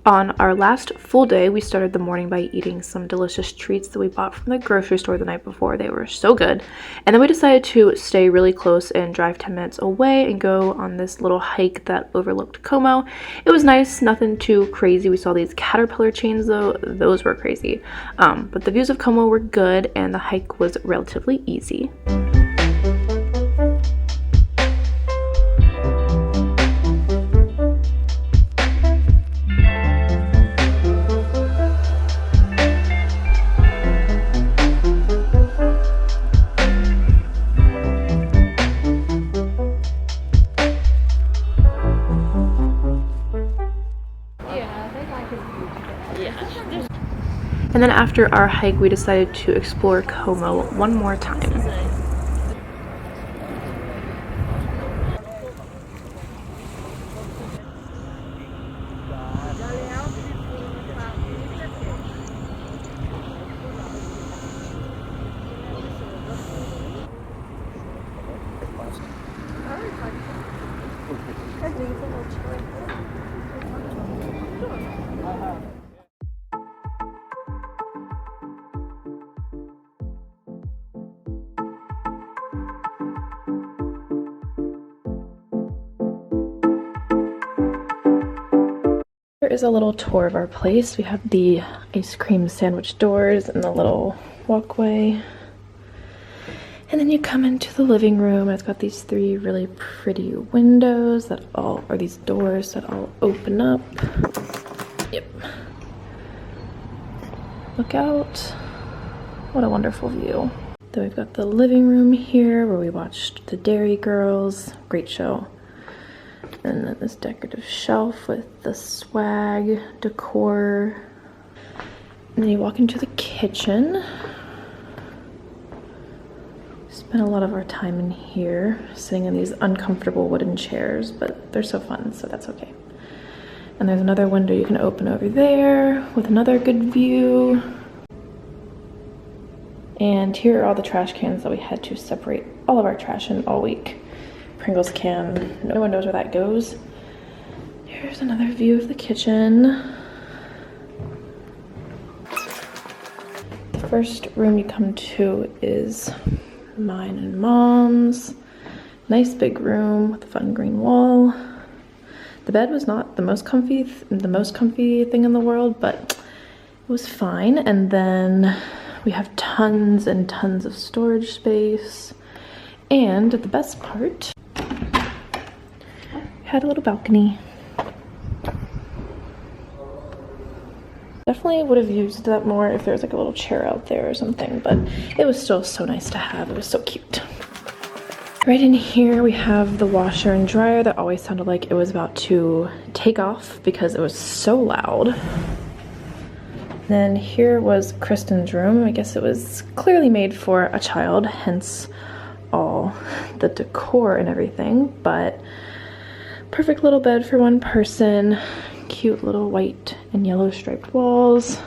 On our last full day, we started the morning by eating some delicious treats that we bought from the grocery store the night before. They were so good. And then we decided to stay really close and drive 10 minutes away and go on this little hike that overlooked Como. It was nice, nothing too crazy. We saw these caterpillar chains though. Those were crazy. But the views of Como were good and the hike was relatively easy. And then after our hike, we decided to explore Como one more time. Here is a little tour of our place. We have the ice cream sandwich doors and the little walkway. And then you come into the living room. It's got these three really pretty windows that all, or these doors that all open up. Yep. Look out. What a wonderful view. Then we've got the living room here where we watched The Dairy Girls. Great show. And then this decorative shelf with the swag decor. And then you walk into the kitchen. Spent a lot of our time in here, sitting in these uncomfortable wooden chairs, but they're so fun, so that's okay. And there's another window you can open over there with another good view. And here are all the trash cans that we had to separate all of our trash in all week. Pringles can, no one knows where that goes. Here's another view of the kitchen. The first room you come to is mine and Mom's. Nice big room with a fun green wall. The bed was not the most comfy thing in the world, but it was fine. And then we have tons and tons of storage space. And the best part, we had a little balcony. Definitely would have used that more if there was like a little chair out there or something, but it was still so nice to have. It was so cute. Right in here we have the washer and dryer that always sounded like it was about to take off because it was so loud. Then here was Kristen's room. I guess it was clearly made for a child, hence all the decor and everything, but perfect little bed for one person. Cute little white and yellow striped walls,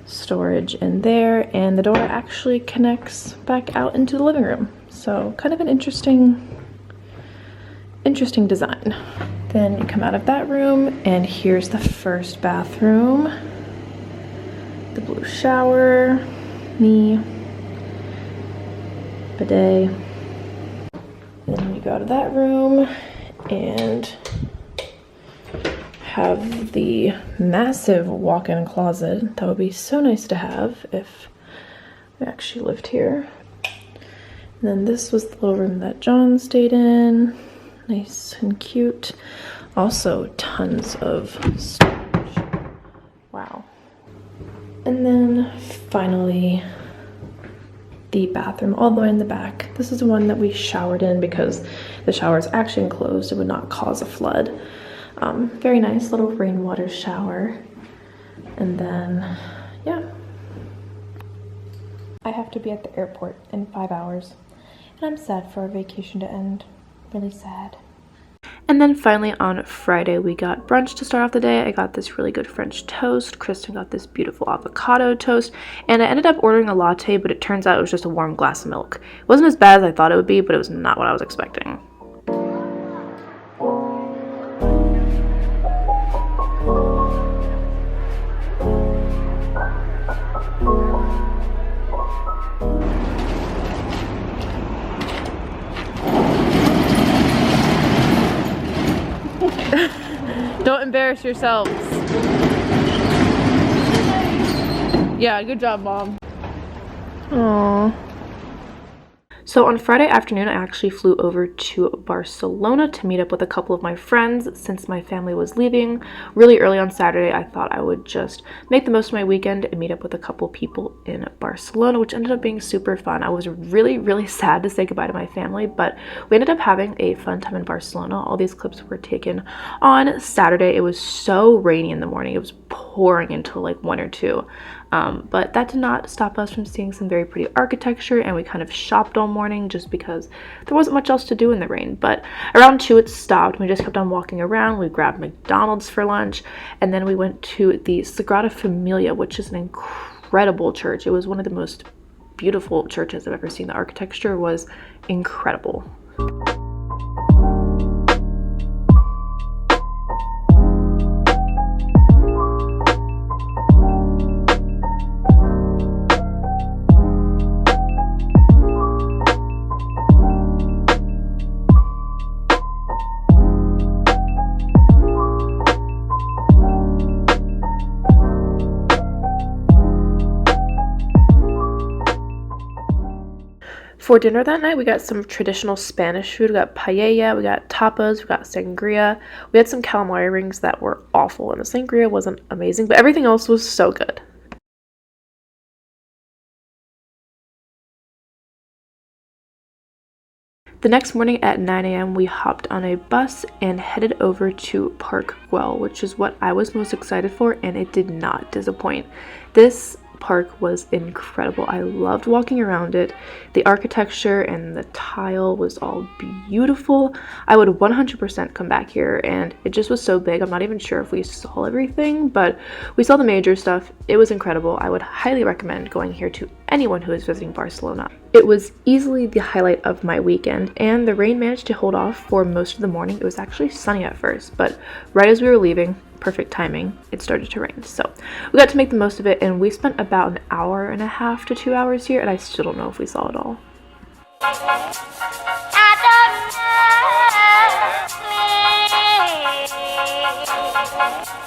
storage in there, and the door actually connects back out into the living room. So kind of an interesting design. Then you come out of that room and here's the first bathroom. The blue shower, me, bidet. And then you go out of that room and have the massive walk-in closet that would be so nice to have if we actually lived here. And then this was the little room that John stayed in. Nice and cute. Also tons of storage. Wow. And then finally the bathroom all the way in the back. This is the one that we showered in because the shower is actually enclosed. It would not cause a flood. Very nice little rainwater shower. And then, yeah. I have to be at the airport in 5 hours. And I'm sad for our vacation to end. Really sad. And then finally on Friday, we got brunch to start off the day. I got this really good French toast. Kristen got this beautiful avocado toast. And I ended up ordering a latte, but it turns out it was just a warm glass of milk. It wasn't as bad as I thought it would be, but it was not what I was expecting. Don't embarrass yourselves. Yeah, good job, Mom. Aww. So on Friday afternoon, I actually flew over to Barcelona to meet up with a couple of my friends since my family was leaving. Really early on Saturday, I thought I would just make the most of my weekend and meet up with a couple people in Barcelona, which ended up being super fun. I was really, really sad to say goodbye to my family, but we ended up having a fun time in Barcelona. All these clips were taken on Saturday. It was so rainy in the morning. It was pouring until like 1 or 2. But that did not stop us from seeing some very pretty architecture, and we kind of shopped all morning just because there wasn't much else to do in the rain. But around 2 it stopped. We just kept on walking around. We grabbed McDonald's for lunch, and then we went to the Sagrada Familia, which is an incredible church. It was one of the most beautiful churches I've ever seen. The architecture was incredible. For dinner that night, we got some traditional Spanish food. We got paella, we got tapas, we got sangria. We had some calamari rings that were awful, and the sangria wasn't amazing, but everything else was so good. The next morning at 9 a.m. we hopped on a bus and headed over to Park Güell, which is what I was most excited for, and it did not disappoint. This park was incredible. I loved walking around it. The architecture and the tile was all beautiful. I would 100% come back here, and it just was so big. I'm not even sure if we saw everything, but we saw the major stuff. It was incredible. I would highly recommend going here to anyone who is visiting Barcelona. It was easily the highlight of my weekend, and the rain managed to hold off for most of the morning. It was actually sunny at first, but right as we were leaving, perfect timing, it started to rain. So we got to make the most of it, and we spent about an hour and a half to 2 hours here, and I still don't know if we saw it all. I don't know.